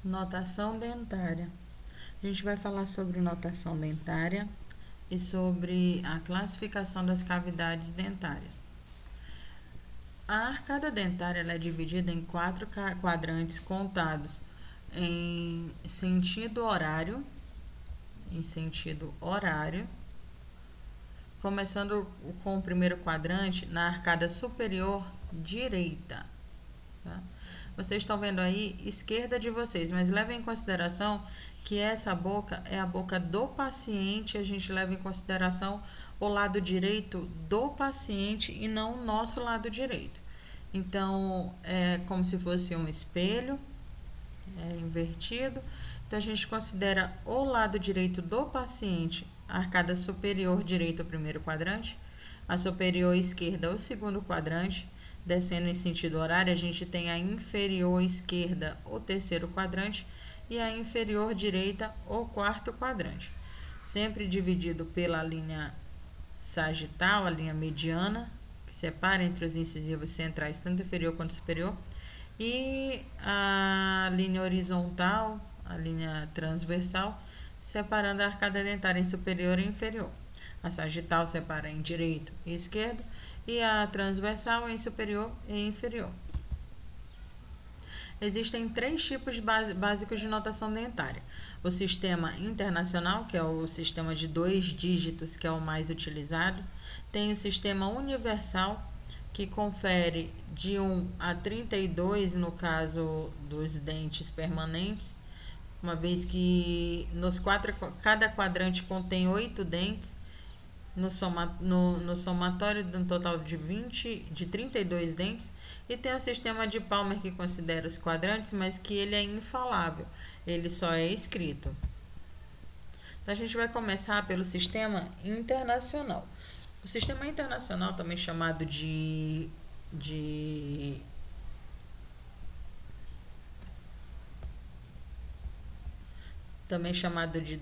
Notação dentária. A gente vai falar sobre notação dentária e sobre a classificação das cavidades dentárias. A arcada dentária ela é dividida em 4 quadrantes contados em sentido horário, começando com o primeiro quadrante na arcada superior direita. Tá? Vocês estão vendo aí esquerda de vocês, mas levem em consideração que essa boca é a boca do paciente, a gente leva em consideração o lado direito do paciente e não o nosso lado direito. Então, é como se fosse um espelho, invertido. Então, a gente considera o lado direito do paciente, a arcada superior direita, o primeiro quadrante, a superior esquerda, o segundo quadrante. Descendo em sentido horário, a gente tem a inferior esquerda, o terceiro quadrante, e a inferior direita, o quarto quadrante. Sempre dividido pela linha sagital, a linha mediana, que separa entre os incisivos centrais, tanto inferior quanto superior, e a linha horizontal, a linha transversal, separando a arcada dentária em superior e inferior. A sagital separa em direito e esquerdo, e a transversal em superior e inferior. Existem 3 tipos básicos de notação dentária. O sistema internacional, que é o sistema de 2 dígitos, que é o mais utilizado. Tem o sistema universal, que confere de 1 a 32 no caso dos dentes permanentes, uma vez que cada quadrante contém 8 dentes. No somatório de um total de 32 dentes, e tem o sistema de Palmer que considera os quadrantes, mas que ele é infalável, ele só é escrito. Então a gente vai começar pelo sistema internacional. O sistema internacional, também chamado de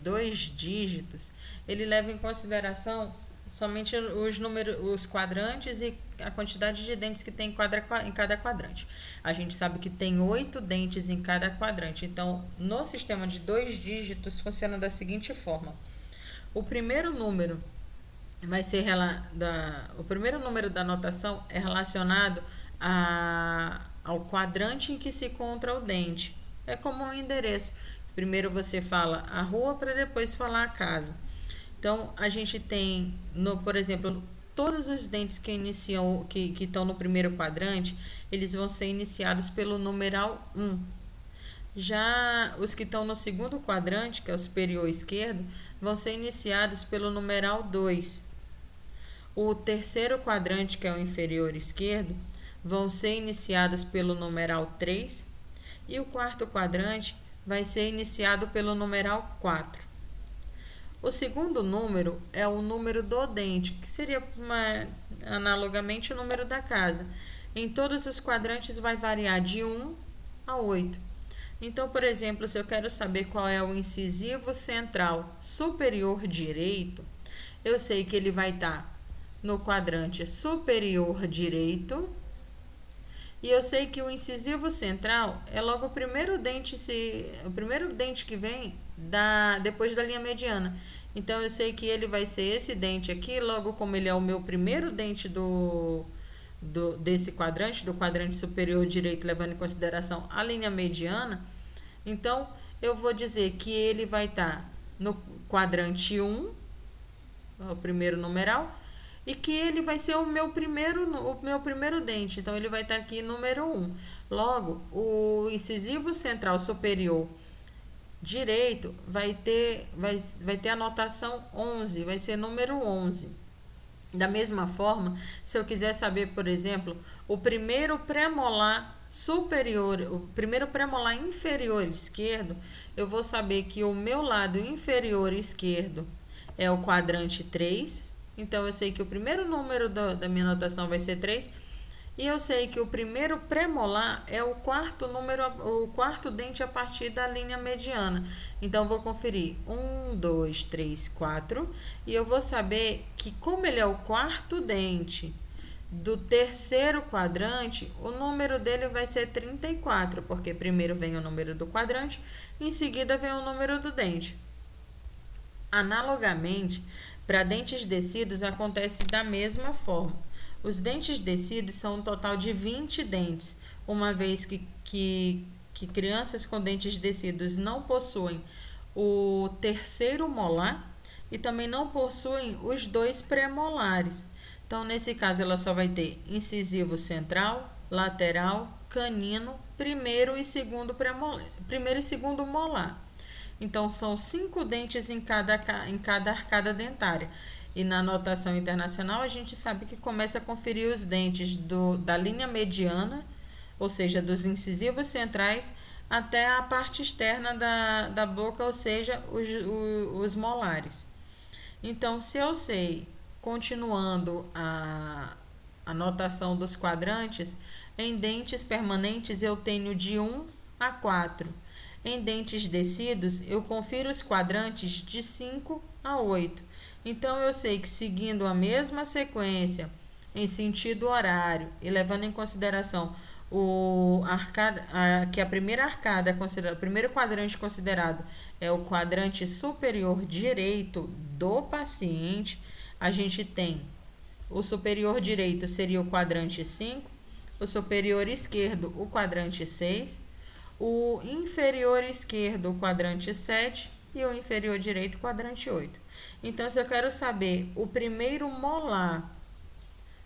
dois dígitos, ele leva em consideração somente os quadrantes e a quantidade de dentes que tem em cada quadrante. A gente sabe que tem 8 dentes em cada quadrante. Então, no sistema de 2 dígitos, funciona da seguinte forma. O primeiro número da notação é relacionado ao quadrante em que se encontra o dente. É como um endereço. Primeiro você fala a rua para depois falar a casa. Então, a gente tem, por exemplo, todos os dentes que estão no primeiro quadrante, eles vão ser iniciados pelo numeral 1. Já os que estão no segundo quadrante, que é o superior esquerdo, vão ser iniciados pelo numeral 2. O terceiro quadrante, que é o inferior esquerdo, vão ser iniciados pelo numeral 3. E o quarto quadrante vai ser iniciado pelo numeral 4. O segundo número é o número do dente, que seria analogamente o número da casa. Em todos os quadrantes vai variar de 1 a 8. Então, por exemplo, se eu quero saber qual é o incisivo central superior direito, eu sei que ele vai estar no quadrante superior direito. E eu sei que o incisivo central é logo o primeiro dente que vem depois da linha mediana. Então, eu sei que ele vai ser esse dente aqui, logo como ele é o meu primeiro dente desse quadrante, do quadrante superior direito, levando em consideração a linha mediana. Então, eu vou dizer que ele vai estar no quadrante 1, o primeiro numeral, e que ele vai ser o meu primeiro dente. Então, ele vai estar aqui número 1. Logo, o incisivo central superior direito vai ter a notação 11, vai ser número 11. Da mesma forma, se eu quiser saber, por exemplo, o primeiro premolar inferior esquerdo, eu vou saber que o meu lado inferior esquerdo é o quadrante 3. Então, eu sei que o primeiro número da minha notação vai ser 3. E eu sei que o primeiro premolar é o quarto dente a partir da linha mediana. Então, vou conferir 1, 2, 3, 4. E eu vou saber que, como ele é o quarto dente do terceiro quadrante, o número dele vai ser 34, porque primeiro vem o número do quadrante, em seguida vem o número do dente. Analogamente, para dentes descidos acontece da mesma forma. Os dentes descidos são um total de 20 dentes, uma vez que crianças com dentes descidos não possuem o terceiro molar e também não possuem os dois premolares. Então, nesse caso, ela só vai ter incisivo central, lateral, canino, primeiro e segundo molar. Então, são 5 dentes em cada arcada dentária. E na notação internacional, a gente sabe que começa a conferir os dentes da linha mediana, ou seja, dos incisivos centrais, até a parte externa da boca, ou seja, os molares. Então, se eu sei, continuando a notação dos quadrantes, em dentes permanentes eu tenho de 1 a 4. Em dentes descidos, eu confiro os quadrantes de 5 a 8. Então, eu sei que seguindo a mesma sequência, em sentido horário, e levando em consideração que a primeira arcada, o primeiro quadrante considerado é o quadrante superior direito do paciente, a gente tem o superior direito seria o quadrante 5, o superior esquerdo o quadrante 6, o inferior esquerdo o quadrante 7 e o inferior direito o quadrante 8. Então, se eu quero saber o primeiro molar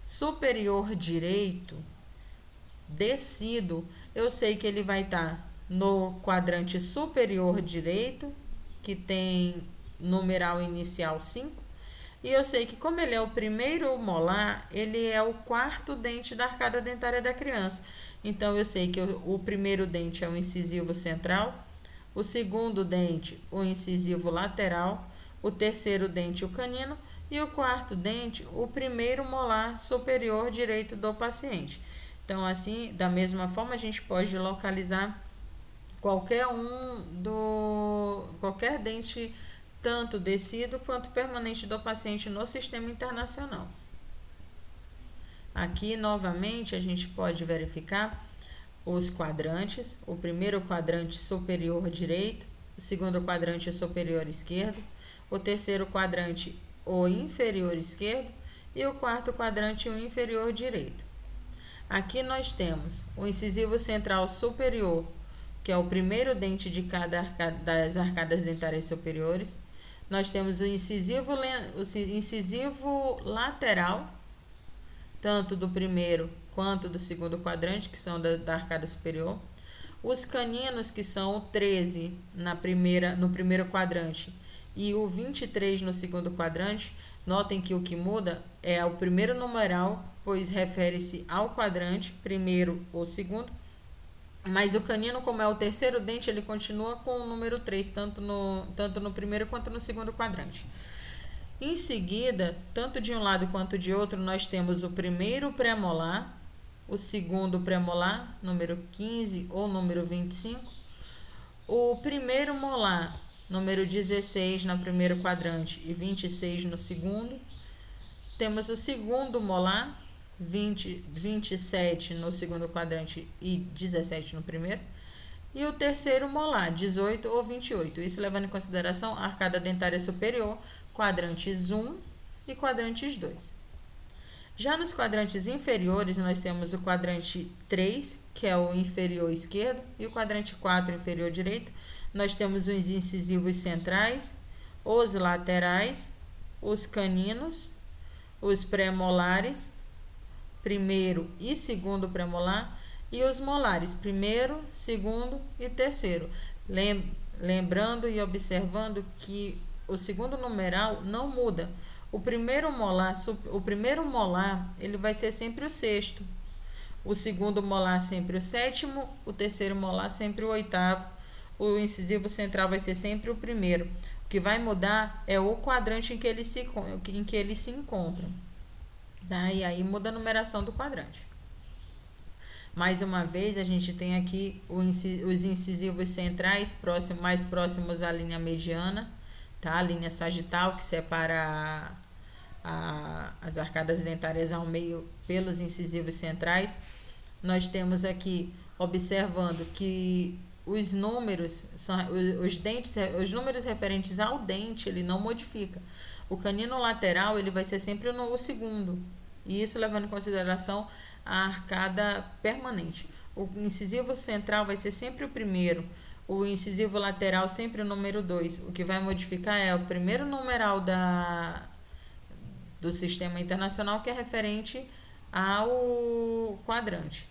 superior direito descido, eu sei que ele vai estar no quadrante superior direito, que tem numeral inicial 5, e eu sei que como ele é o primeiro molar, ele é o quarto dente da arcada dentária da criança. Então, eu sei que o primeiro dente é o incisivo central, o segundo dente, o incisivo lateral, o terceiro dente, o canino, e o quarto dente, o primeiro molar superior direito do paciente. Então, assim, da mesma forma, a gente pode localizar qualquer dente, tanto descido quanto permanente do paciente no sistema internacional. Aqui, novamente, a gente pode verificar os quadrantes, o primeiro quadrante superior direito, o segundo quadrante superior esquerdo, o terceiro quadrante o inferior esquerdo e o quarto quadrante o inferior direito. Aqui nós temos o incisivo central superior, que é o primeiro dente de cada das arcadas dentárias superiores. Nós temos o incisivo lateral, tanto do primeiro quanto do segundo quadrante, que são da arcada superior. Os caninos, que são o 13 no primeiro quadrante e o 23 no segundo quadrante. Notem que o que muda é o primeiro numeral, pois refere-se ao quadrante, primeiro ou segundo. Mas o canino, como é o terceiro dente, ele continua com o número 3, tanto no primeiro quanto no segundo quadrante. Em seguida, tanto de um lado quanto de outro, nós temos o primeiro premolar, o segundo premolar, número 15 ou número 25, o primeiro molar, número 16 no primeiro quadrante e 26 no segundo. Temos o segundo molar, 27 no segundo quadrante e 17 no primeiro. E o terceiro molar, 18 ou 28. Isso levando em consideração a arcada dentária superior, quadrantes 1 e quadrantes 2. Já nos quadrantes inferiores, nós temos o quadrante 3, que é o inferior esquerdo, e o quadrante 4, inferior direito. Nós temos os incisivos centrais, os laterais, os caninos, os premolares, primeiro e segundo premolar, e os molares, primeiro, segundo e terceiro. Lembrando e observando que o segundo numeral não muda. O primeiro molar, ele vai ser sempre o sexto. O segundo molar sempre o sétimo, o terceiro molar sempre o oitavo. O incisivo central vai ser sempre o primeiro. O que vai mudar é o quadrante em que ele se encontra. Tá? E aí muda a numeração do quadrante. Mais uma vez, a gente tem aqui os incisivos centrais mais próximos à linha mediana, tá? A linha sagital, que separa as arcadas dentárias ao meio pelos incisivos centrais, nós temos aqui, observando que os números, os números referentes ao dente, ele não modifica. O canino lateral, ele vai ser sempre o segundo, e isso levando em consideração a arcada permanente. O incisivo central vai ser sempre o primeiro, o incisivo lateral sempre o número 2. O que vai modificar é o primeiro numeral do sistema internacional, que é referente ao quadrante.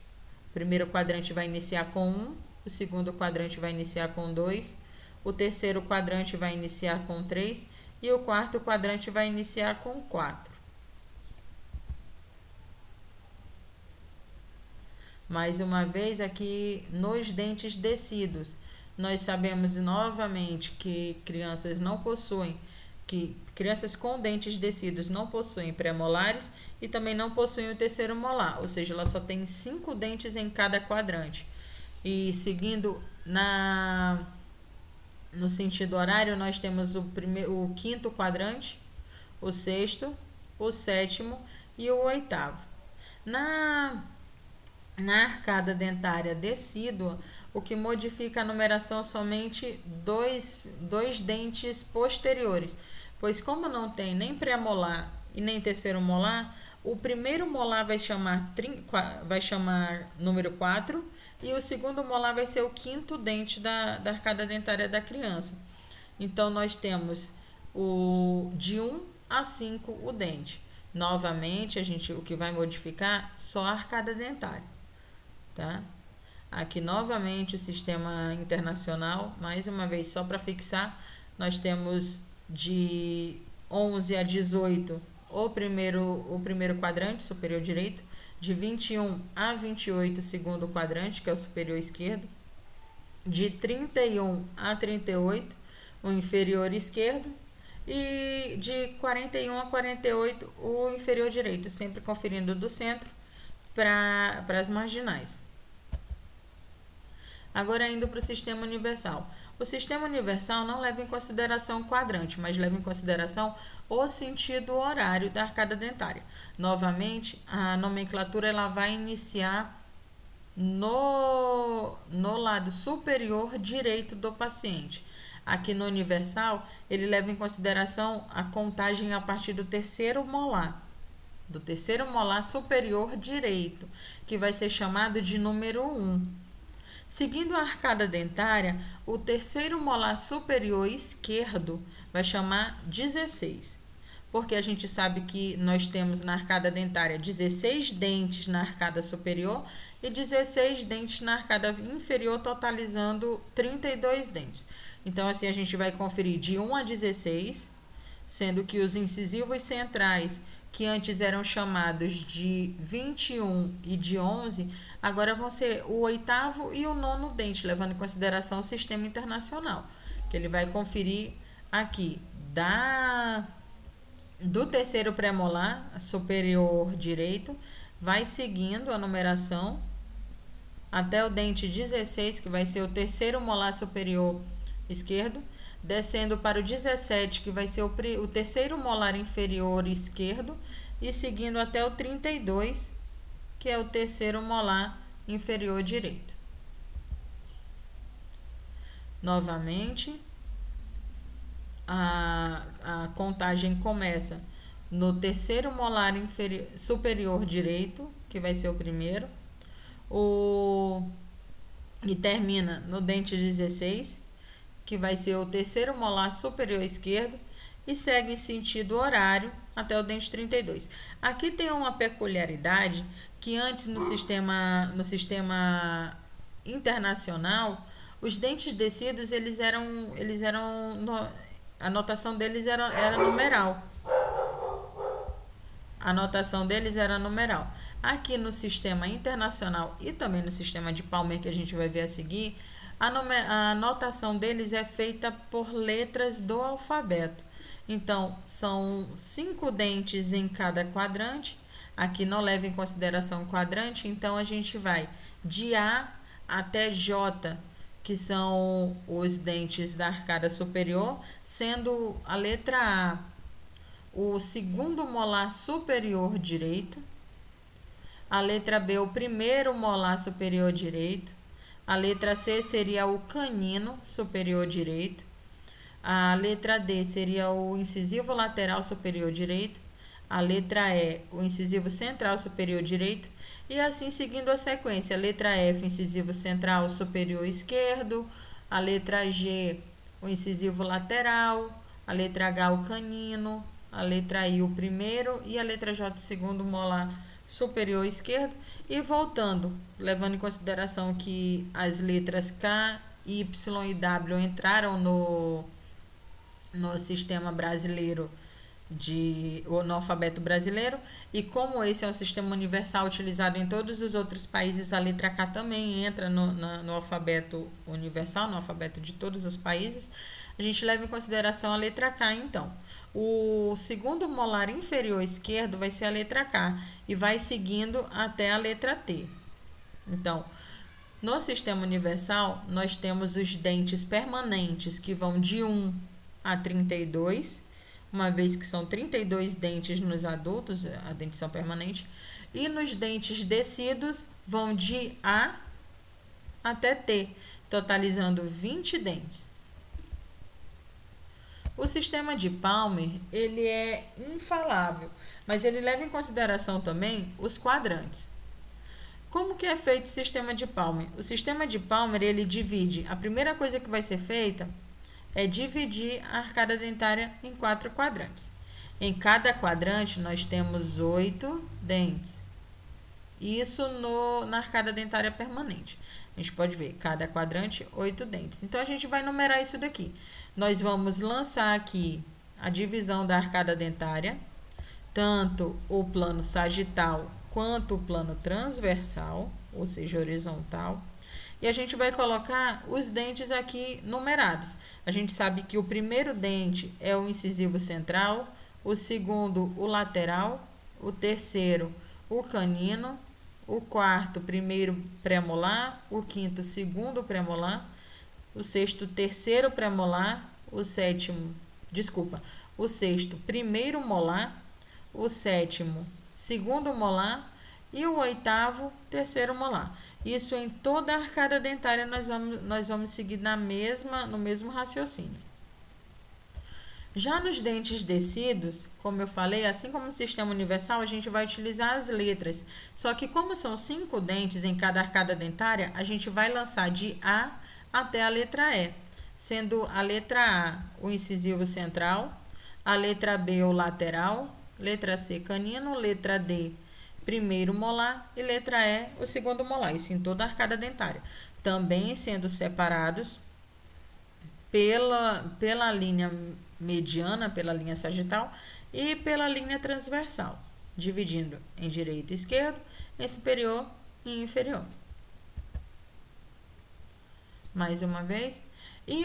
O primeiro quadrante vai iniciar com 1, o segundo quadrante vai iniciar com 2, o terceiro quadrante vai iniciar com 3 e o quarto quadrante vai iniciar com 4. Mais uma vez, aqui nos dentes descidos, nós sabemos novamente que crianças com dentes descidos não possuem pré-molares e também não possuem o terceiro molar, ou seja, ela só tem 5 dentes em cada quadrante. E seguindo no sentido horário, nós temos o quinto quadrante, o sexto, o sétimo e o oitavo. Na arcada dentária decídua, o que modifica a numeração somente dois dentes posteriores, pois como não tem nem pré-molar e nem terceiro molar, o primeiro molar vai chamar número 4 e o segundo molar vai ser o quinto dente da arcada dentária da criança. Então, nós temos de 1 a 5 o dente. Novamente, o que vai modificar só a arcada dentária. Tá? Aqui novamente o sistema internacional, mais uma vez só para fixar, nós temos de 11 a 18 o primeiro quadrante superior direito, de 21 a 28 o segundo quadrante, que é o superior esquerdo, de 31 a 38 o inferior esquerdo e de 41 a 48 o inferior direito, sempre conferindo do centro para as marginais. Agora, indo para o sistema universal. O sistema universal não leva em consideração o quadrante, mas leva em consideração o sentido horário da arcada dentária. Novamente, a nomenclatura ela vai iniciar no lado superior direito do paciente. Aqui no universal, ele leva em consideração a contagem a partir do terceiro molar superior direito, que vai ser chamado de número 1. Seguindo a arcada dentária, o terceiro molar superior esquerdo vai chamar 16, porque a gente sabe que nós temos na arcada dentária 16 dentes na arcada superior e 16 dentes na arcada inferior, totalizando 32 dentes. Então, assim, a gente vai conferir de 1 a 16, sendo que os incisivos centrais, que antes eram chamados de 21 e de 11, agora vão ser o oitavo e o nono dente, levando em consideração o sistema internacional, que ele vai conferir aqui do terceiro pré-molar superior direito, vai seguindo a numeração até o dente 16, que vai ser o terceiro molar superior esquerdo, descendo para o 17, que vai ser o terceiro molar inferior esquerdo, e seguindo até o 32, que é o terceiro molar inferior direito. Novamente, a contagem começa no terceiro molar superior direito, que vai ser o primeiro, e termina no dente 16, que vai ser o terceiro molar superior esquerdo, e segue em sentido horário até o dente 32. Aqui tem uma peculiaridade que antes no sistema internacional, os dentes descidos a notação deles era numeral. A notação deles era numeral. Aqui no sistema internacional e também no sistema de Palmer, que a gente vai ver a seguir, a notação deles é feita por letras do alfabeto. Então, são 5 dentes em cada quadrante. Aqui não leva em consideração o quadrante, então a gente vai de A até J, que são os dentes da arcada superior, sendo a letra A o segundo molar superior direito. A letra B, o primeiro molar superior direito. A letra C seria o canino superior direito. A letra D seria o incisivo lateral superior direito. A letra E, o incisivo central superior direito. E assim seguindo a sequência. A letra F, incisivo central superior esquerdo. A letra G, o incisivo lateral. A letra H, o canino. A letra I, o primeiro. E a letra J, o segundo molar superior esquerdo. E voltando, levando em consideração que as letras K, Y e W entraram no sistema brasileiro, no alfabeto brasileiro, e como esse é um sistema universal utilizado em todos os outros países, a letra K também entra no alfabeto universal, no alfabeto de todos os países. A gente leva em consideração a letra K, então. O segundo molar inferior esquerdo vai ser a letra K e vai seguindo até a letra T. Então, no sistema universal, nós temos os dentes permanentes, que vão de 1 a 32, uma vez que são 32 dentes nos adultos, a dentição permanente, e nos dentes descidos vão de A até T, totalizando 20 dentes. O sistema de Palmer, ele é infalável, mas ele leva em consideração também os quadrantes. Como que é feito o sistema de Palmer? O sistema de Palmer, ele divide, a primeira coisa que vai ser feita é dividir a arcada dentária em 4 quadrantes. Em cada quadrante, nós temos 8 dentes. Isso na arcada dentária permanente. A gente pode ver, cada quadrante, 8 dentes. Então, a gente vai numerar isso daqui. Nós vamos lançar aqui a divisão da arcada dentária, tanto o plano sagital quanto o plano transversal, ou seja, horizontal. E a gente vai colocar os dentes aqui numerados. A gente sabe que o primeiro dente é o incisivo central, o segundo, o lateral, o terceiro, o canino, o quarto, primeiro premolar, o quinto, segundo premolar, o sexto, terceiro premolar, o sexto, primeiro molar, o sétimo, segundo molar e o oitavo, terceiro molar. Isso em toda a arcada dentária nós vamos seguir no mesmo raciocínio. Já nos dentes descidos, como eu falei, assim como no sistema universal, a gente vai utilizar as letras. Só que como são 5 dentes em cada arcada dentária, a gente vai lançar de A até a letra E, sendo a letra A o incisivo central, a letra B o lateral, letra C canino, letra D primeiro molar e letra E o segundo molar, isso em toda a arcada dentária. Também sendo separados pela linha mediana, pela linha sagital e pela linha transversal, dividindo em direito e esquerdo, em superior e inferior. Mais uma vez. E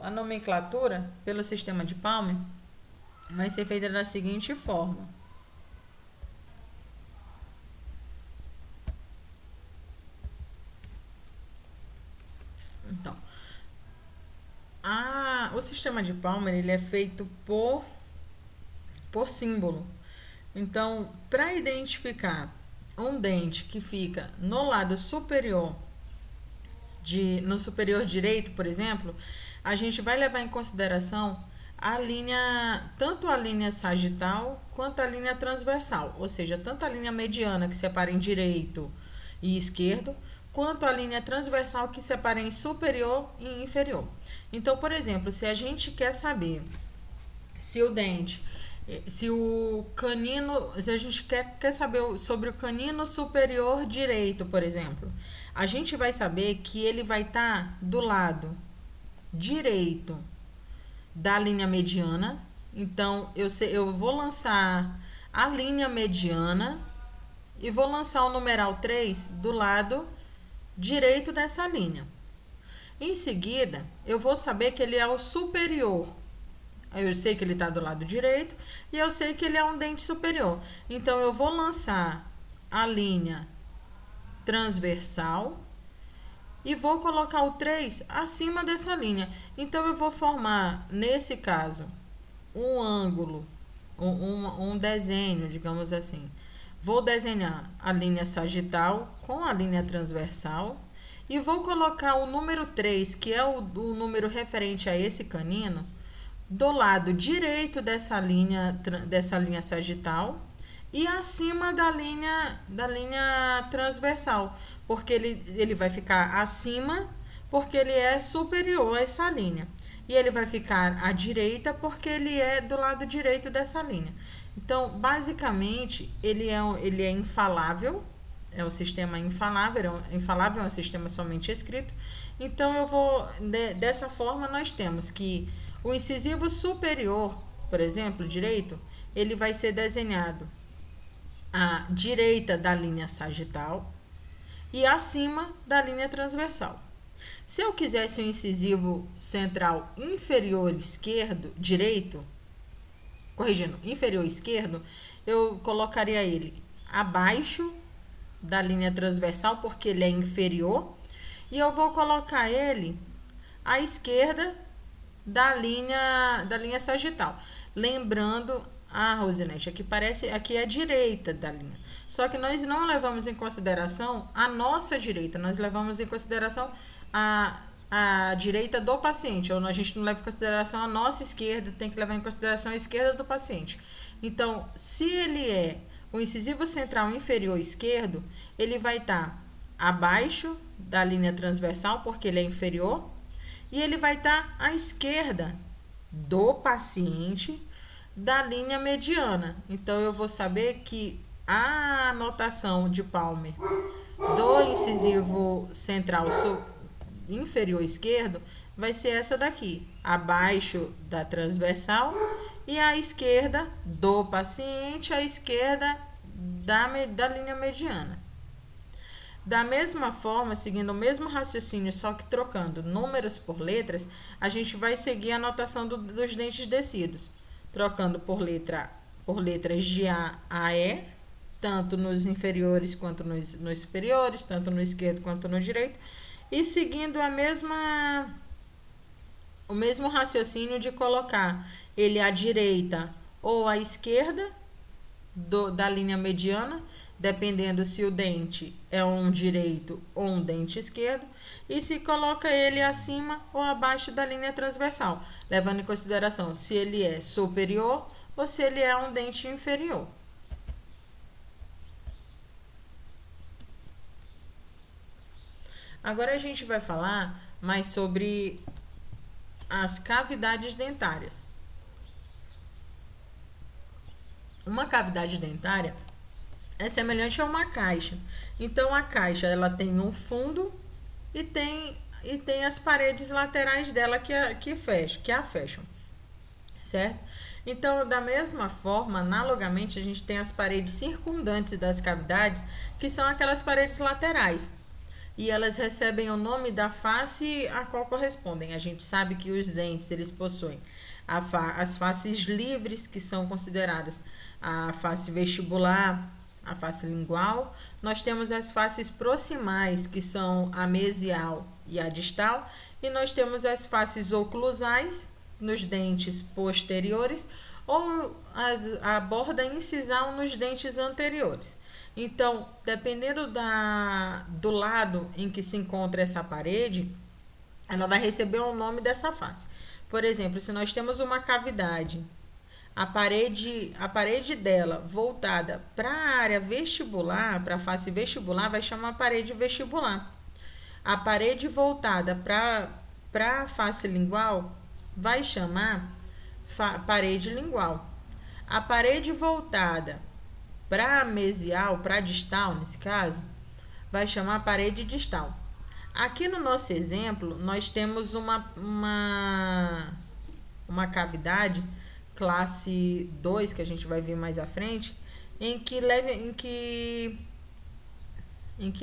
a nomenclatura pelo sistema de Palmer vai ser feita da seguinte forma. Então, o sistema de Palmer, ele é feito por símbolo. Então, para identificar um dente que fica no lado superior, no superior direito, por exemplo, a gente vai levar em consideração tanto a linha sagital quanto a linha transversal, ou seja, tanto a linha mediana que separa em direito e esquerdo, quanto a linha transversal que separa em superior e inferior. Então, por exemplo, se a gente quer saber se a gente quer saber sobre o canino superior direito, por exemplo, a gente vai saber que ele vai estar do lado direito da linha mediana. Então, eu vou lançar a linha mediana e vou lançar o numeral 3 do lado direito dessa linha. Em seguida, eu vou saber que ele é o superior. Eu sei que ele está do lado direito e eu sei que ele é um dente superior. Então, eu vou lançar a linha transversal e vou colocar o 3 acima dessa linha. Então, eu vou formar, nesse caso, um ângulo, um desenho, digamos assim. Vou desenhar a linha sagital com a linha transversal e vou colocar o número 3, que é o número referente a esse canino, do lado direito dessa linha sagital e acima da linha transversal, porque ele vai ficar acima, porque ele é superior a essa linha. E ele vai ficar à direita, porque ele é do lado direito dessa linha. Então, basicamente, ele é infalável, é um sistema infalável, infalável é um sistema somente escrito. Então, dessa forma, nós temos que o incisivo superior, por exemplo, direito, ele vai ser desenhado à direita da linha sagital e acima da linha transversal. Se eu quisesse o incisivo central inferior direito, corrigindo, inferior esquerdo, eu colocaria ele abaixo da linha transversal, porque ele é inferior, e eu vou colocar ele à esquerda da linha sagital. Lembrando, Rosinete, aqui é a direita da linha. Só que nós não levamos em consideração a nossa direita, nós levamos em consideração a direita do paciente, ou a gente não leva em consideração a nossa esquerda, tem que levar em consideração a esquerda do paciente. Então, se ele é o incisivo central inferior esquerdo, ele vai estar abaixo da linha transversal, porque ele é inferior, e ele vai estar à esquerda do paciente da linha mediana. Então, eu vou saber que a anotação de Palmer do incisivo central inferior esquerdo vai ser essa daqui, abaixo da transversal e à esquerda do paciente, à esquerda da linha mediana. Da mesma forma, seguindo o mesmo raciocínio, só que trocando números por letras, a gente vai seguir a anotação dos dentes descidos, trocando por letras de A a E, tanto nos inferiores quanto nos superiores, tanto no esquerdo quanto no direito, e seguindo o mesmo raciocínio de colocar ele à direita ou à esquerda da linha mediana, dependendo se o dente é um direito ou um dente esquerdo, e se coloca ele acima ou abaixo da linha transversal, levando em consideração se ele é superior ou se ele é um dente inferior. Agora a gente vai falar mais sobre as cavidades dentárias. Uma cavidade dentária é semelhante a uma caixa. Então, a caixa ela tem um fundo e tem as paredes laterais dela que a fecham, certo? Então, da mesma forma, analogamente, a gente tem as paredes circundantes das cavidades, que são aquelas paredes laterais. E elas recebem o nome da face a qual correspondem. A gente sabe que os dentes, eles possuem as faces livres, que são consideradas a face vestibular, a face lingual. Nós temos as faces proximais, que são a mesial e a distal. E nós temos as faces oclusais, nos dentes posteriores, ou a borda incisal nos dentes anteriores. Então, dependendo do lado em que se encontra essa parede, ela vai receber o nome dessa face. Por exemplo, se nós temos uma cavidade, a parede dela voltada para a área vestibular, para a face vestibular, vai chamar parede vestibular. A parede voltada para a face lingual vai chamar parede lingual. A parede voltada para mesial, para distal, nesse caso, vai chamar parede distal. Aqui no nosso exemplo, nós temos uma cavidade classe 2, que a gente vai ver mais à frente, em que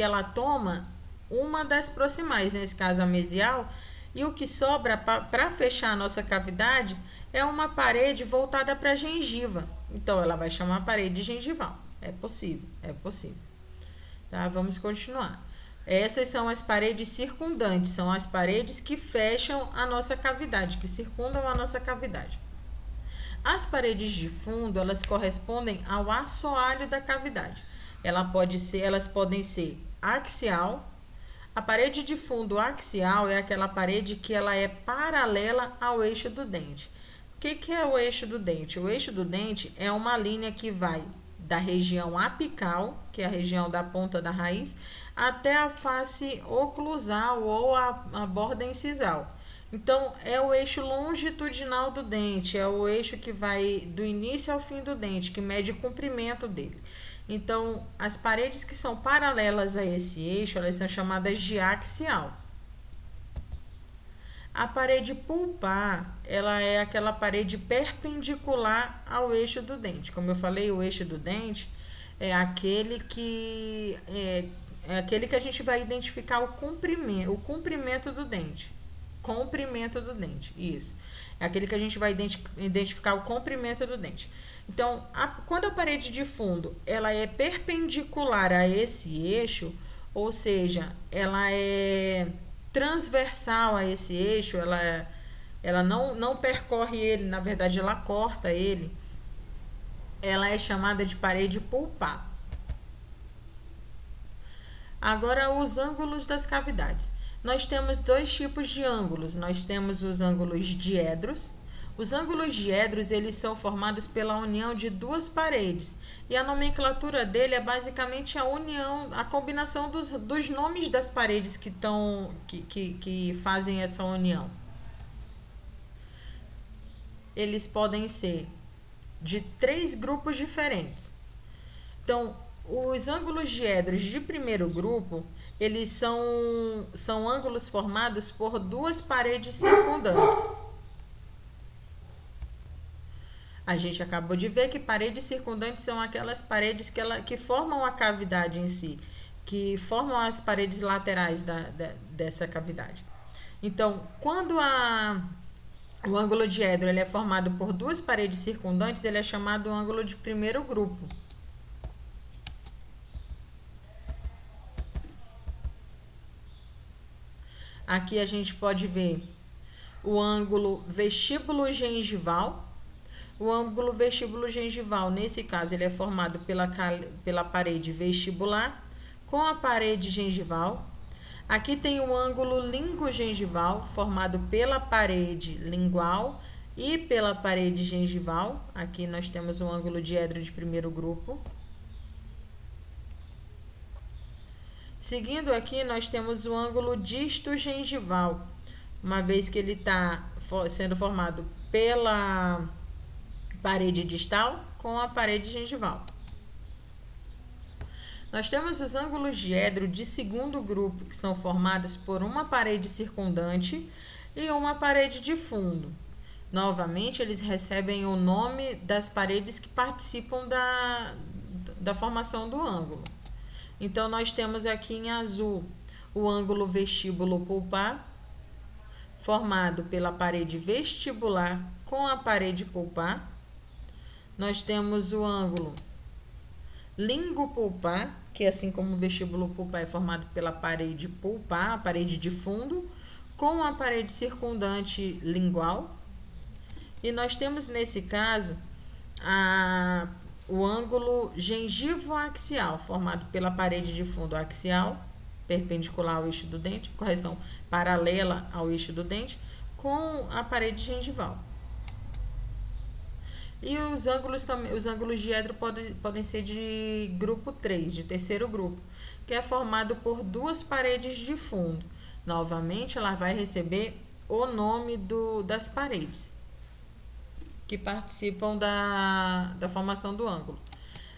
ela toma uma das proximais, nesse caso a mesial, e o que sobra para fechar a nossa cavidade é uma parede voltada para a gengiva. Então, ela vai chamar parede gengival. É possível. Tá? Vamos continuar. Essas são as paredes circundantes, são as paredes que fecham a nossa cavidade, que circundam a nossa cavidade. As paredes de fundo, elas correspondem ao assoalho da cavidade. Elas podem ser axial. A parede de fundo axial é aquela parede que ela é paralela ao eixo do dente. O que é o eixo do dente? O eixo do dente é uma linha que vai da região apical, que é a região da ponta da raiz, até a face oclusal ou a borda incisal. Então, é o eixo longitudinal do dente, é o eixo que vai do início ao fim do dente, que mede o comprimento dele. Então, as paredes que são paralelas a esse eixo, elas são chamadas de axial. A parede pulpar, ela é aquela parede perpendicular ao eixo do dente. Como eu falei, o eixo do dente é aquele que a gente vai identificar o comprimento do dente. Comprimento do dente, isso. É aquele que a gente vai identificar o comprimento do dente. Então, quando a parede de fundo ela é perpendicular a esse eixo, ou seja, ela é transversal a esse eixo, ela não percorre ele, na verdade ela corta ele, ela é chamada de parede pulpar. Agora, os ângulos das cavidades. Nós temos dois tipos de ângulos. Nós temos os ângulos diedros. Os ângulos diedros, eles são formados pela união de duas paredes. E a nomenclatura dele é basicamente a combinação dos nomes das paredes que fazem essa união. Eles podem ser de 3 grupos diferentes. Então, os ângulos diedros de primeiro grupo, eles são ângulos formados por duas paredes circundantes. A gente acabou de ver que paredes circundantes são aquelas paredes que formam a cavidade em si, que formam as paredes laterais dessa cavidade. Então, quando o ângulo diedro ele é formado por duas paredes circundantes, ele é chamado ângulo de primeiro grupo. Aqui a gente pode ver o ângulo vestíbulo gengival. O ângulo vestíbulo gengival, nesse caso, ele é formado pela parede vestibular com a parede gengival. Aqui tem o ângulo lingogengival, formado pela parede lingual e pela parede gengival. Aqui nós temos o ângulo diedro de primeiro grupo. Seguindo aqui, nós temos o ângulo disto-gengival, uma vez que ele está sendo formado pela parede distal com a parede gengival. Nós temos os ângulos diedro de segundo grupo, que são formados por uma parede circundante e uma parede de fundo. Novamente, eles recebem o nome das paredes que participam da formação do ângulo. Então, nós temos aqui em azul o ângulo vestíbulo pulpar, formado pela parede vestibular com a parede pulpar. Nós temos o ângulo lingo-pulpar, que assim como o vestíbulo pulpar é formado pela parede pulpar, a parede de fundo, com a parede circundante lingual. E nós temos, nesse caso, o ângulo gengivo-axial, formado pela parede de fundo axial, perpendicular ao eixo do dente, correção paralela ao eixo do dente, com a parede gengival. E os ângulos diedro podem ser de grupo 3, de terceiro grupo, que é formado por duas paredes de fundo. Novamente, ela vai receber o nome das paredes que participam da formação do ângulo.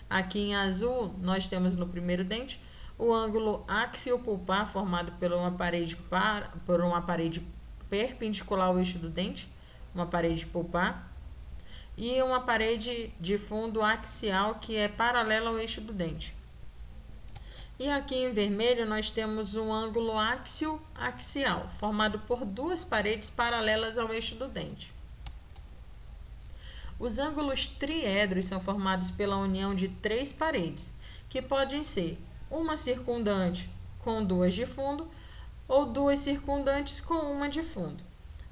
Aqui em azul, nós temos no primeiro dente o ângulo axiopulpar, formado por uma parede perpendicular ao eixo do dente, uma parede pulpar, e uma parede de fundo axial que é paralela ao eixo do dente. E aqui em vermelho nós temos um ângulo áxio-axial, formado por duas paredes paralelas ao eixo do dente. Os ângulos triedros são formados pela união de 3 paredes, que podem ser uma circundante com 2 de fundo ou 2 circundantes com 1 de fundo.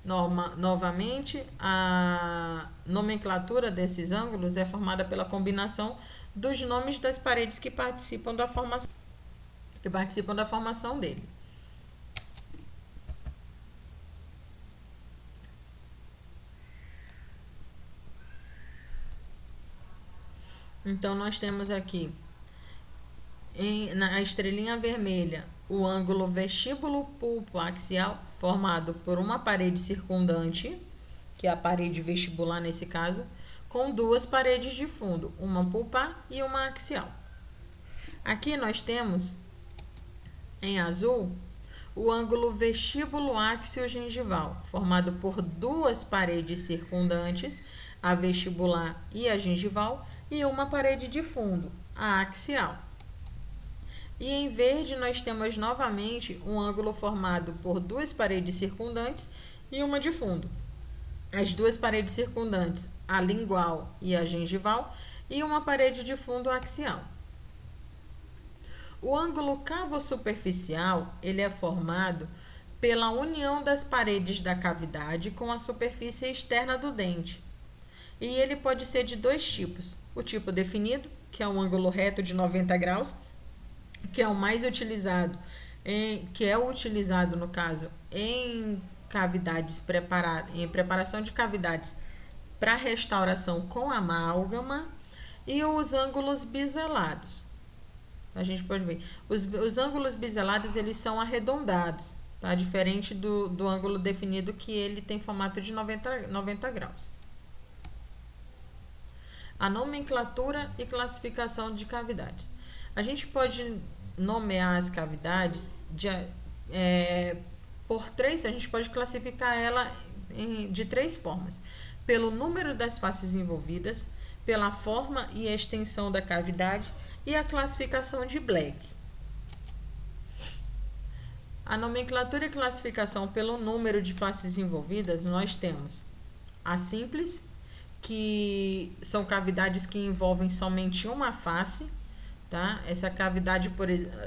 Novamente, a nomenclatura desses ângulos é formada pela combinação dos nomes das paredes que participam da formação dele. Então, nós temos aqui na estrelinha vermelha o ângulo vestíbulo-pulpo axial, formado por uma parede circundante, que é a parede vestibular nesse caso, com duas paredes de fundo, uma pulpar e uma axial. Aqui nós temos, em azul, o ângulo vestíbulo-áxio-gengival, formado por duas paredes circundantes, a vestibular e a gengival, e uma parede de fundo, a axial. E em verde nós temos novamente um ângulo formado por duas paredes circundantes e uma de fundo. As duas paredes circundantes, a lingual e a gengival, e uma parede de fundo axial. O ângulo cavo-superficial, ele é formado pela união das paredes da cavidade com a superfície externa do dente. E ele pode ser de dois tipos. O tipo definido, que é um ângulo reto de 90 graus, que é o mais utilizado, no caso, em cavidades em preparação de cavidades para restauração com amálgama, e os ângulos biselados. A gente pode ver. Os ângulos biselados, eles são arredondados, tá? Diferente do ângulo definido, que ele tem formato de 90 graus. A nomenclatura e classificação de cavidades. A gente pode nomear as cavidades por três, a gente pode classificar ela de três formas: pelo número das faces envolvidas, pela forma e extensão da cavidade e a classificação de Black. A nomenclatura e classificação pelo número de faces envolvidas, nós temos a simples, que são cavidades que envolvem somente uma face, tá? Essa cavidade,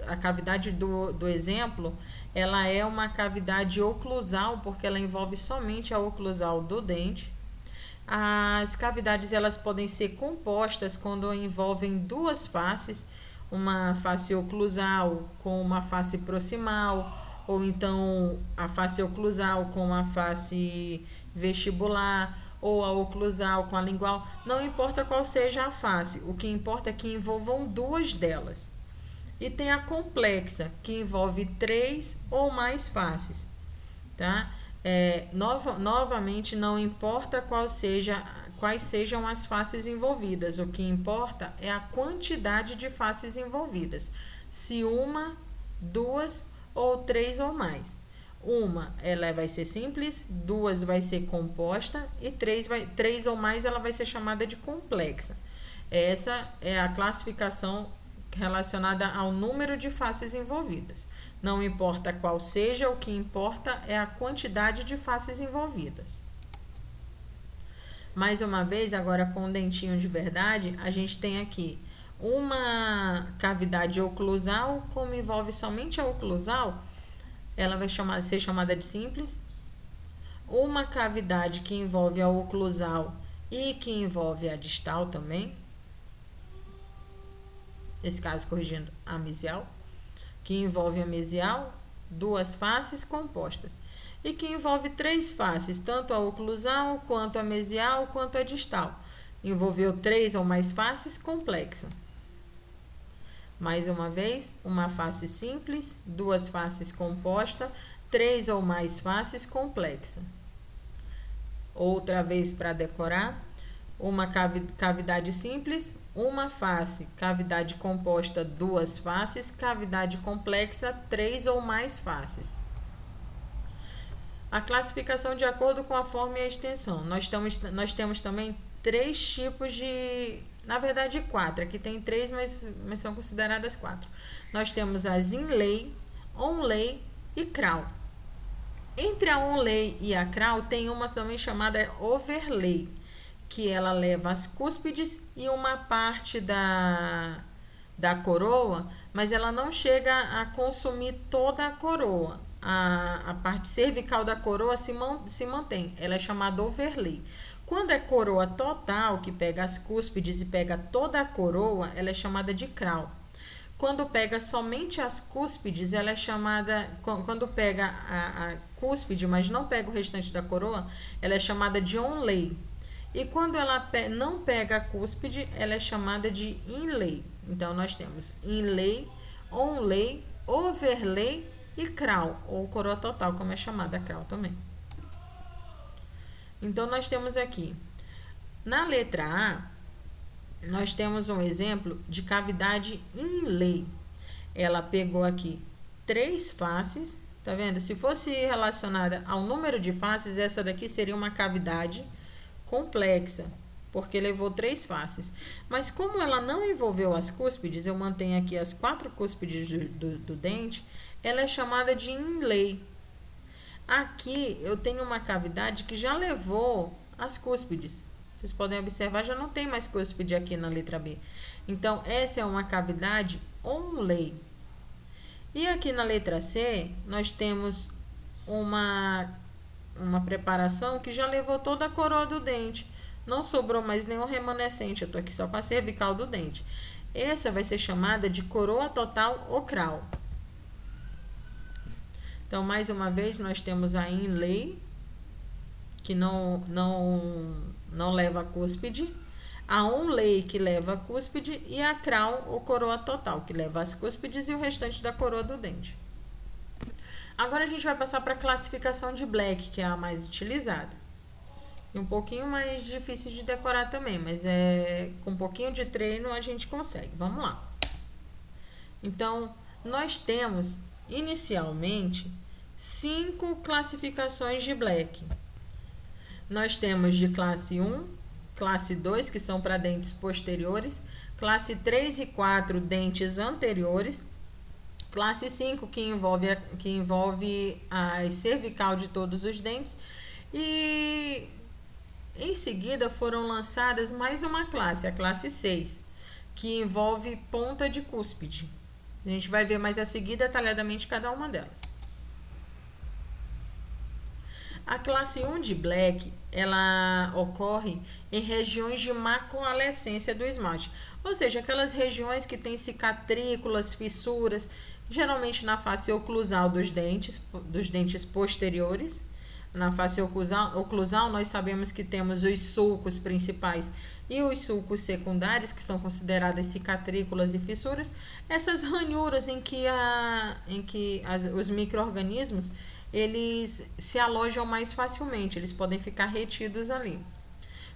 a cavidade do exemplo, ela é uma cavidade oclusal, porque ela envolve somente a oclusal do dente. As cavidades, elas podem ser compostas quando envolvem duas faces, uma face oclusal com uma face proximal, ou então a face oclusal com a face vestibular, ou a oclusal com a lingual. Não importa qual seja a face, o que importa é que envolvam duas delas. E tem a complexa, que envolve três ou mais faces, tá? Novamente, não importa quais sejam as faces envolvidas, o que importa é a quantidade de faces envolvidas, se uma, duas ou três ou mais. Uma, ela vai ser simples, duas vai ser composta e três ou mais ela vai ser chamada de complexa. Essa é a classificação relacionada ao número de faces envolvidas. Não importa qual seja, o que importa é a quantidade de faces envolvidas. Mais uma vez, agora com o dentinho de verdade, a gente tem aqui uma cavidade oclusal. Como envolve somente a oclusal, ela vai ser chamada de simples. Uma cavidade que envolve a oclusal e que envolve a distal também, nesse caso corrigindo a mesial, que envolve a mesial, duas faces compostas, e que envolve três faces, tanto a oclusal, quanto a mesial, quanto a distal. Envolveu três ou mais faces, complexa. Mais uma vez, uma face simples, duas faces composta, três ou mais faces, complexa. Outra vez para decorar: uma cavidade simples, uma face, cavidade composta, duas faces, cavidade complexa, três ou mais faces. A classificação de acordo com a forma e a extensão. Nós temos também três tipos de... Na verdade, quatro. Aqui tem três, mas são consideradas quatro. Nós temos as inlay, onlay e crown. Entre a onlay e a crown tem uma também chamada overlay, que ela leva as cúspides e uma parte da coroa, mas ela não chega a consumir toda a coroa. a parte cervical da coroa se mantém. Ela é chamada overlay. Quando é coroa total, que pega as cúspides e pega toda a coroa, ela é chamada de crown. Quando pega somente as cúspides, ela é chamada... Quando pega a cúspide, mas não pega o restante da coroa, ela é chamada de onlay. E quando ela não pega a cúspide, ela é chamada de inlay. Então, nós temos inlay, onlay, overlay e crown, ou coroa total, como é chamada a crown também. Então, nós temos aqui, na letra A, nós temos um exemplo de cavidade inlay. Ela pegou aqui 3 faces, tá vendo? Se fosse relacionada ao número de faces, essa daqui seria uma cavidade complexa, porque levou 3 faces. Mas como ela não envolveu as cúspides, eu mantenho aqui as 4 cúspides do dente, ela é chamada de inlay. Aqui eu tenho uma cavidade que já levou as cúspides. Vocês podem observar, já não tem mais cúspide aqui na letra B. Então, essa é uma cavidade onlay. E aqui na letra C, nós temos uma preparação que já levou toda a coroa do dente. Não sobrou mais nenhum remanescente. Eu estou aqui só com a cervical do dente. Essa vai ser chamada de coroa total ou crown. Então, mais uma vez, nós temos a inlay, que não leva a cúspide, a onlay, que leva a cúspide, e a crown, ou coroa total, que leva as cúspides e o restante da coroa do dente. Agora a gente vai passar para a classificação de Black, que é a mais utilizada. E um pouquinho mais difícil de decorar também, mas com um pouquinho de treino a gente consegue. Vamos lá. Então, nós temos inicialmente 5 classificações de Black. Nós temos de classe 1, classe 2, que são para dentes posteriores, classe 3 e 4, dentes anteriores, classe 5, que envolve a cervical de todos os dentes, e em seguida foram lançadas mais uma classe, a classe 6, que envolve ponta de cúspide. A gente vai ver mais a seguir detalhadamente cada uma delas. A classe 1 de Black, ela ocorre em regiões de má coalescência do esmalte. Ou seja, aquelas regiões que têm cicatrículas, fissuras, geralmente na face oclusal dos dentes posteriores. Na face oclusal, nós sabemos que temos os sulcos principais e os sulcos secundários, que são consideradas cicatrículas e fissuras. Essas ranhuras em que os micro-organismos eles se alojam mais facilmente, eles podem ficar retidos ali.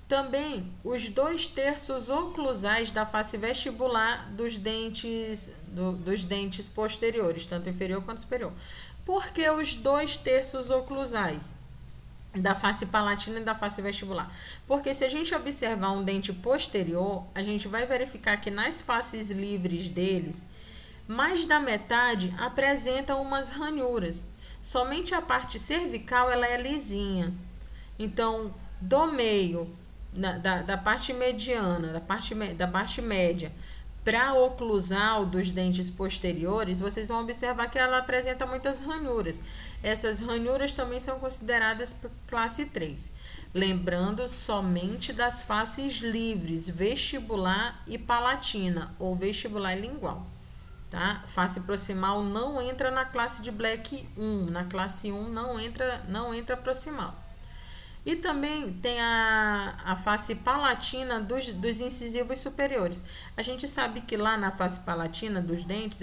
Também os 2/3 oclusais da face vestibular dos dentes posteriores, tanto inferior quanto superior. Por que os 2/3 oclusais da face palatina e da face vestibular? Porque se a gente observar um dente posterior, a gente vai verificar que nas faces livres deles, mais da metade apresenta umas ranhuras. Somente a parte cervical ela é lisinha. Então, do meio, da parte mediana, da parte média, para a oclusal dos dentes posteriores, vocês vão observar que ela apresenta muitas ranhuras. Essas ranhuras também são consideradas classe 3. Lembrando somente das faces livres, vestibular e palatina, ou vestibular e lingual. Tá? Face proximal não entra na classe de Black 1. Na classe 1 não entra proximal. E também tem a face palatina dos incisivos superiores. A gente sabe que lá na face palatina dos dentes,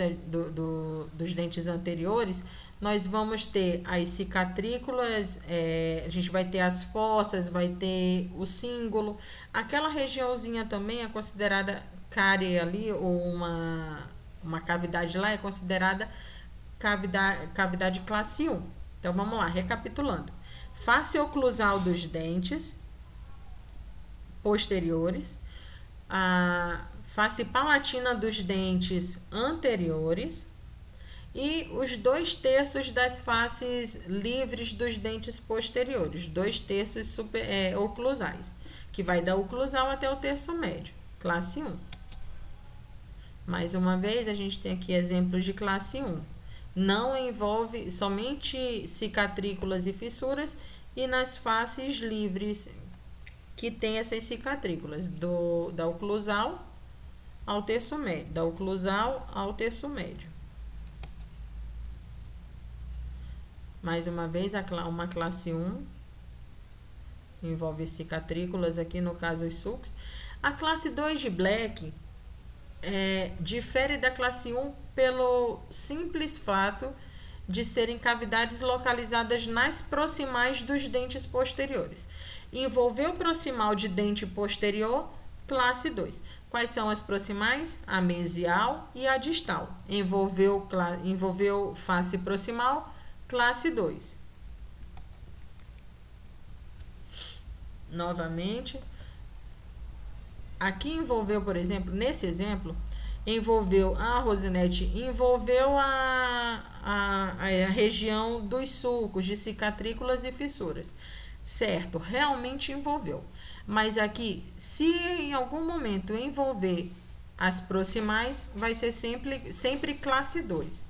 dos dentes anteriores, nós vamos ter as cicatrículas, a gente vai ter as fossas, vai ter o cíngulo. Aquela regiãozinha também é considerada cárie ali, ou uma cavidade lá é considerada cavidade classe 1. Então, vamos lá, recapitulando. Face oclusal dos dentes posteriores, a face palatina dos dentes anteriores e os 2/3 das faces livres dos dentes posteriores, 2/3 oclusais, que vai da oclusal até o terço médio, classe 1. Mais uma vez, a gente tem aqui exemplos de classe 1. Não envolve somente cicatrículas e fissuras e nas faces livres que tem essas cicatrículas da oclusal ao terço médio, da oclusal ao terço médio. Mais uma vez, uma classe 1 envolve cicatrículas, aqui no caso os sulcos. A classe 2 de Black difere da classe 1 pelo simples fato de serem cavidades localizadas nas proximais dos dentes posteriores. Envolveu proximal de dente posterior, classe 2. Quais são as proximais? A mesial e a distal. Envolveu face proximal, classe 2. Novamente, aqui envolveu, por exemplo, nesse exemplo, envolveu a Rosinete, envolveu a região dos sulcos, de cicatrículas e fissuras. Certo, realmente envolveu. Mas aqui, se em algum momento envolver as proximais, vai ser sempre classe 2.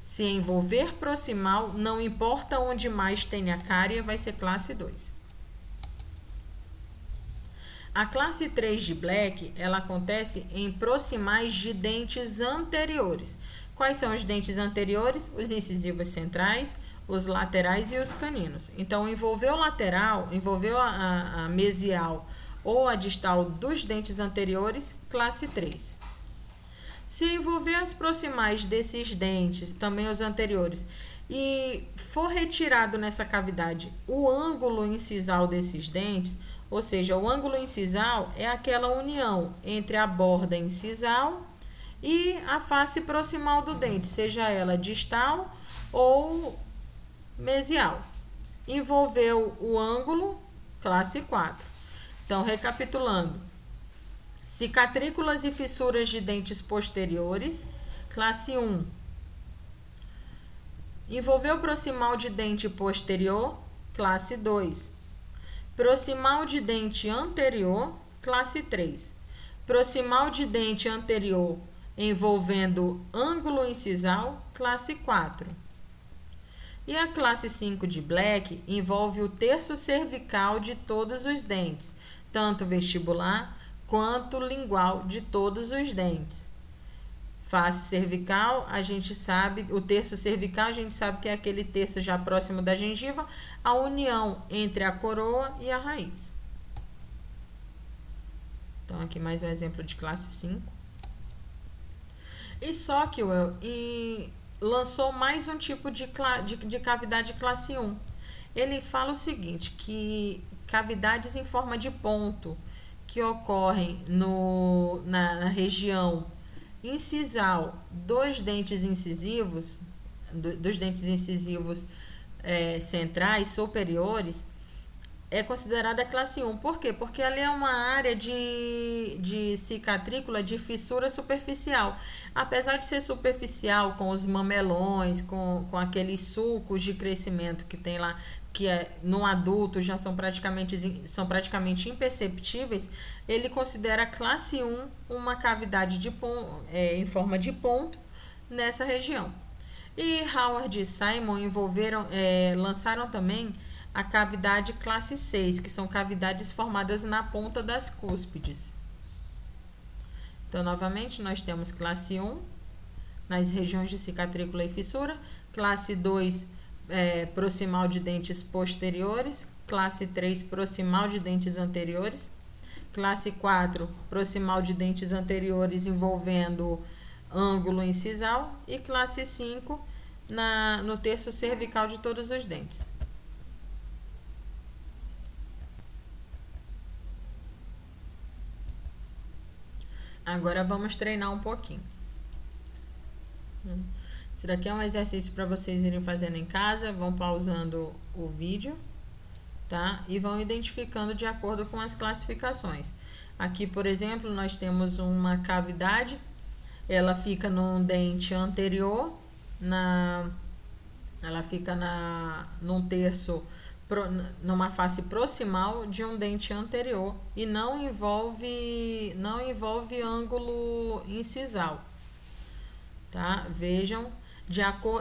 Se envolver proximal, não importa onde mais tenha cárie, vai ser classe 2. A classe 3 de Black, ela acontece em proximais de dentes anteriores. Quais são os dentes anteriores? Os incisivos centrais, os laterais e os caninos. Então, envolveu lateral, envolveu a mesial ou a distal dos dentes anteriores, classe 3. Se envolver as proximais desses dentes, também os anteriores, e for retirado nessa cavidade o ângulo incisal desses dentes, ou seja, o ângulo incisal é aquela união entre a borda incisal e a face proximal do dente, seja ela distal ou mesial. Envolveu o ângulo, classe 4. Então, recapitulando: cicatrículas e fissuras de dentes posteriores, classe 1. Envolveu proximal de dente posterior, classe 2. Proximal de dente anterior, classe 3. Proximal de dente anterior envolvendo ângulo incisal, classe 4. E a classe 5 de Black envolve o terço cervical de todos os dentes, tanto vestibular quanto lingual de todos os dentes. Face cervical, a gente sabe, o terço cervical, a gente sabe que é aquele terço já próximo da gengiva, a união entre a coroa e a raiz. Então, aqui mais um exemplo de classe 5. E Sockwell lançou mais um tipo de cavidade classe 1. Ele fala o seguinte, que cavidades em forma de ponto que ocorrem na região incisal dos dentes incisivos, centrais, superiores, é considerada classe 1. Por quê? Porque ali é uma área de cicatrícula de fissura superficial. Apesar de ser superficial, com os mamelões, com aqueles sulcos de crescimento que tem lá, que no adulto já são praticamente imperceptíveis, ele considera classe 1 uma cavidade em forma de ponto nessa região. E Howard e Simon lançaram também a cavidade classe 6, que são cavidades formadas na ponta das cúspides. Então, novamente, nós temos classe 1 nas regiões de cicatrícula e fissura, classe 2 proximal de dentes posteriores, classe 3 proximal de dentes anteriores, classe 4 proximal de dentes anteriores envolvendo ângulo incisal e classe 5 no terço cervical de todos os dentes. Agora vamos treinar um pouquinho. Isso daqui é um exercício para vocês irem fazendo em casa, vão pausando o vídeo, tá? E vão identificando de acordo com as classificações. Aqui, por exemplo, nós temos uma cavidade, ela fica num dente anterior, ela fica num terço, numa face proximal de um dente anterior e não envolve ângulo incisal, tá? Vejam,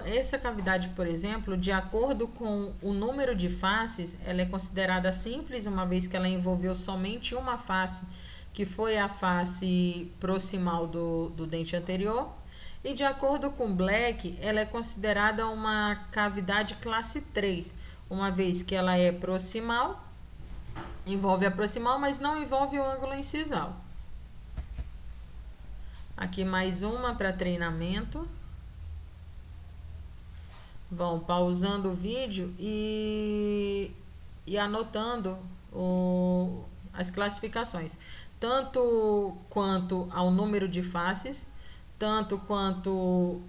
Essa cavidade, por exemplo, de acordo com o número de faces, ela é considerada simples, uma vez que ela envolveu somente uma face, que foi a face proximal do dente anterior. E de acordo com Black, ela é considerada uma cavidade classe 3, uma vez que ela é proximal, envolve a proximal, mas não envolve o ângulo incisal. Aqui mais uma para treinamento. Vão pausando o vídeo e anotando as classificações, tanto quanto ao número de faces, tanto quanto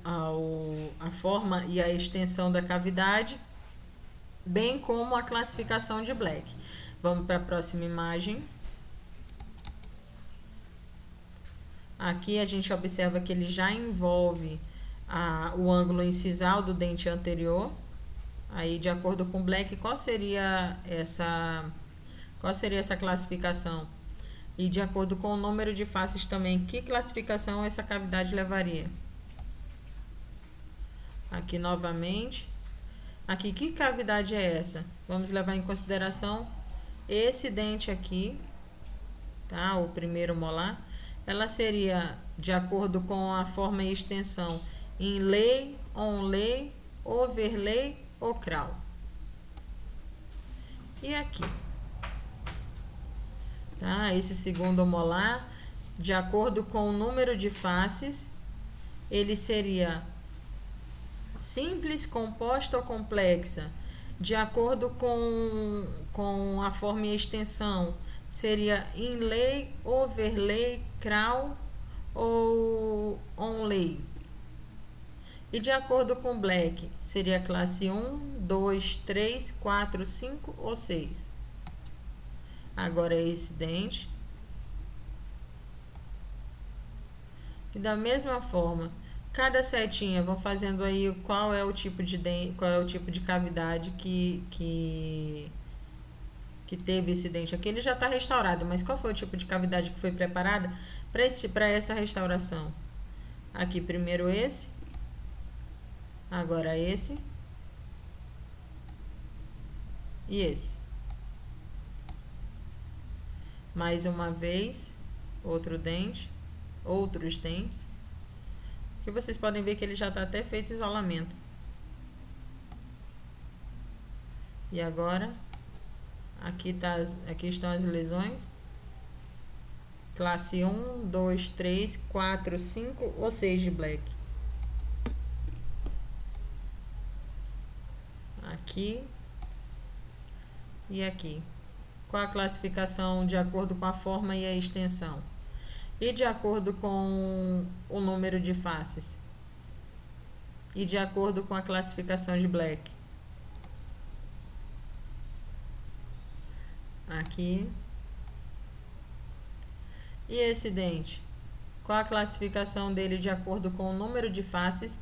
a forma e a extensão da cavidade, bem como a classificação de Black. Vamos para a próxima imagem. Aqui a gente observa que ele já envolve o ângulo incisal do dente anterior. Aí, de acordo com Black, qual seria essa classificação? E de acordo com o número de faces também, que classificação essa cavidade levaria? Aqui novamente. Aqui, que cavidade é essa? Vamos levar em consideração esse dente aqui, tá? O primeiro molar. Ela seria, de acordo com a forma e extensão, inlay, onlay, overlay ou crown. E aqui, tá? Esse segundo molar, de acordo com o número de faces, ele seria simples, composta ou complexa. De acordo com a forma e extensão, seria inlay, overlay, crown ou onlay. E de acordo com Black, seria classe 1, 2, 3, 4, 5 ou 6. Agora é esse dente. E da mesma forma, cada setinha vão fazendo aí qual é o tipo de dente, qual é o tipo de cavidade que teve esse dente aqui. Ele já está restaurado, mas qual foi o tipo de cavidade que foi preparada para essa restauração? Aqui primeiro esse. Agora esse e esse. Mais uma vez, outros dentes. Que vocês podem ver que ele já está até feito isolamento. E agora, aqui estão as lesões. Classe 1, 2, 3, 4, 5 ou 6 de Black. Aqui e aqui. Qual a classificação de acordo com a forma e a extensão? E de acordo com o número de faces? E de acordo com a classificação de Black? Aqui. E esse dente? Qual a classificação dele de acordo com o número de faces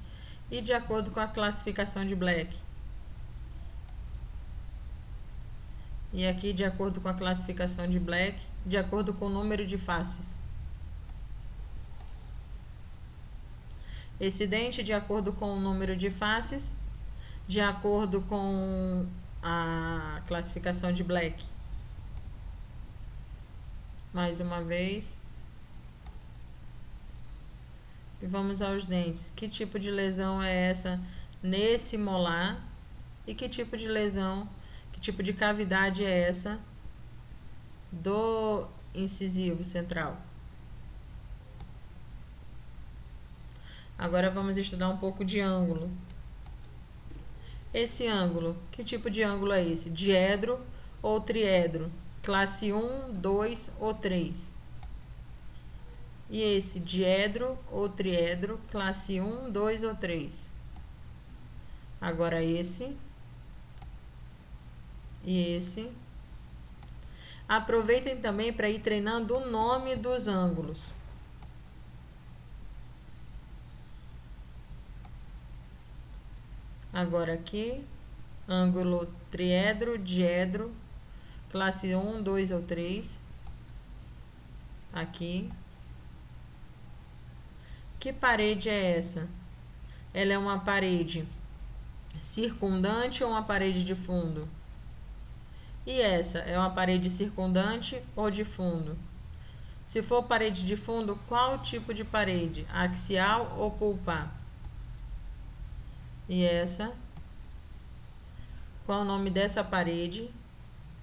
e de acordo com a classificação de Black? E aqui, de acordo com a classificação de Black, de acordo com o número de faces. Esse dente, de acordo com o número de faces, de acordo com a classificação de Black. Mais uma vez. E vamos aos dentes. Que tipo de lesão é essa nesse molar? E que tipo de lesão, que tipo de cavidade é essa do incisivo central? Agora vamos estudar um pouco de ângulo. Esse ângulo, que tipo de ângulo é esse? Diedro ou triedro? Classe 1, 2 ou 3? E esse, diedro ou triedro? Classe 1, 2 ou 3? Agora esse. E esse. Aproveitem também para ir treinando o nome dos ângulos. Agora aqui, ângulo triedro, diedro, classe 1, 2 ou 3. Aqui. Que parede é essa? ela é uma parede circundante ou uma parede de fundo? E essa é uma parede circundante ou de fundo? Se for parede de fundo, qual tipo de parede? Axial ou pulpar? E essa? Qual o nome dessa parede?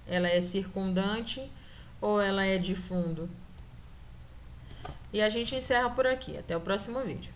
Ela é circundante ou ela é de fundo? E a gente encerra por aqui. Até o próximo vídeo.